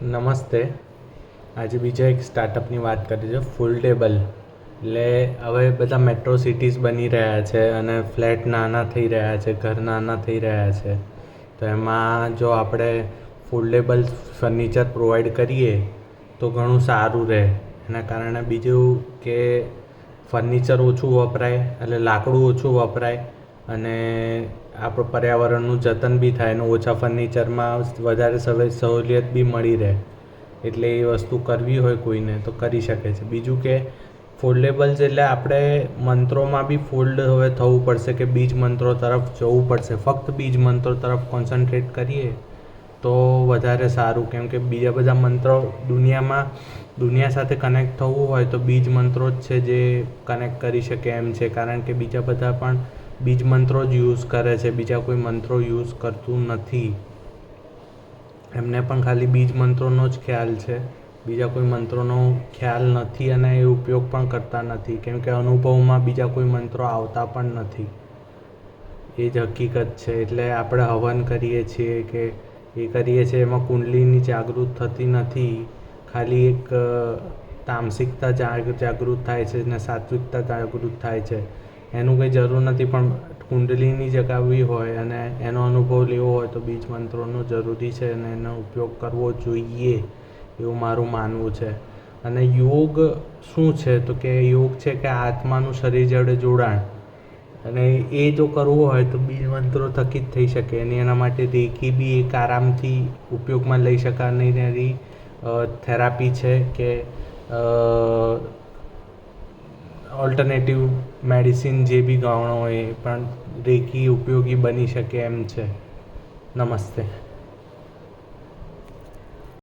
નમસ્તે. આજે બીજા એક સ્ટાર્ટઅપની વાત કરી છે, ફોલ્ડેબલ. એટલે હવે બધા મેટ્રો સિટીઝ બની રહ્યા છે અને ફ્લેટ નાના થઈ રહ્યા છે, ઘર નાના થઈ રહ્યા છે. તો એમાં જો આપણે ફોલ્ડેબલ ફર્નિચર પ્રોવાઈડ કરીએ તો ઘણું સારું રહે. એના કારણે બીજું કે ફર્નિચર ઓછું વપરાય, એટલે લાકડું ઓછું વપરાય અને આપણું પર્યાવરણનું જતન બી થાય અને ઓછા ફર્નિચરમાં વધારે સહુલિયત બી મળી રહે. એટલે એ વસ્તુ કરવી હોય કોઈને તો કરી શકે છે. બીજું કે ફોલ્ડેબલ્સ એટલે આપણે મંત્રોમાં બી ફોલ્ડ હવે થવું પડશે કે બીજ મંત્રો તરફ જવું પડશે. ફક્ત બીજ મંત્રો તરફ કોન્સન્ટ્રેટ કરીએ તો વધારે સારું, કેમ કે બીજા બધા મંત્રો દુનિયા સાથે કનેક્ટ થવું હોય તો બીજ મંત્રો જ છે જે કનેક્ટ કરી શકે એમ છે. કારણ કે બીજા બધા પણ બીજ મંત્રો જ યુઝ કરે છે, બીજા કોઈ મંત્રો યુઝ કરતું નથી. એમને પણ ખાલી બીજ મંત્રોનો જ ખ્યાલ છે, બીજા કોઈ મંત્રોનો ખ્યાલ નથી અને એ ઉપયોગ પણ કરતા નથી, કેમ કે અનુભવમાં બીજા કોઈ મંત્રો આવતા પણ નથી. એ જ હકીકત છે. એટલે આપણે હવન કરીએ છીએ કે એ કરીએ છીએ, એમાં કુંડલીની જાગૃત થતી નથી. ખાલી એક તામસિકતા જાગૃત થાય છે ને સાત્વિકતા જાગૃત થાય છે. એનું કંઈ જરૂર નથી, પણ કુંડલીની જગાવવી હોય અને એનો અનુભવ લેવો હોય તો બીજ મંત્રોનો જરૂરી છે અને એનો ઉપયોગ કરવો જોઈએ એવું મારું માનવું છે. અને યોગ શું છે તો કે યોગ છે કે આત્માનું શરીર જોડે જોડાણ, અને એ જો કરવું હોય તો બીજ મંત્રો થકી જ થઈ શકે. અને એના માટે રેકી બી એક આરામથી ઉપયોગમાં લઈ શકાનારી થેરાપી છે કે ઓલ્ટરનેટિવ મેડિસિન જે બી ગણો હોય એ પણ રેકી ઉપયોગી બની શકે એમ છે. નમસ્તે.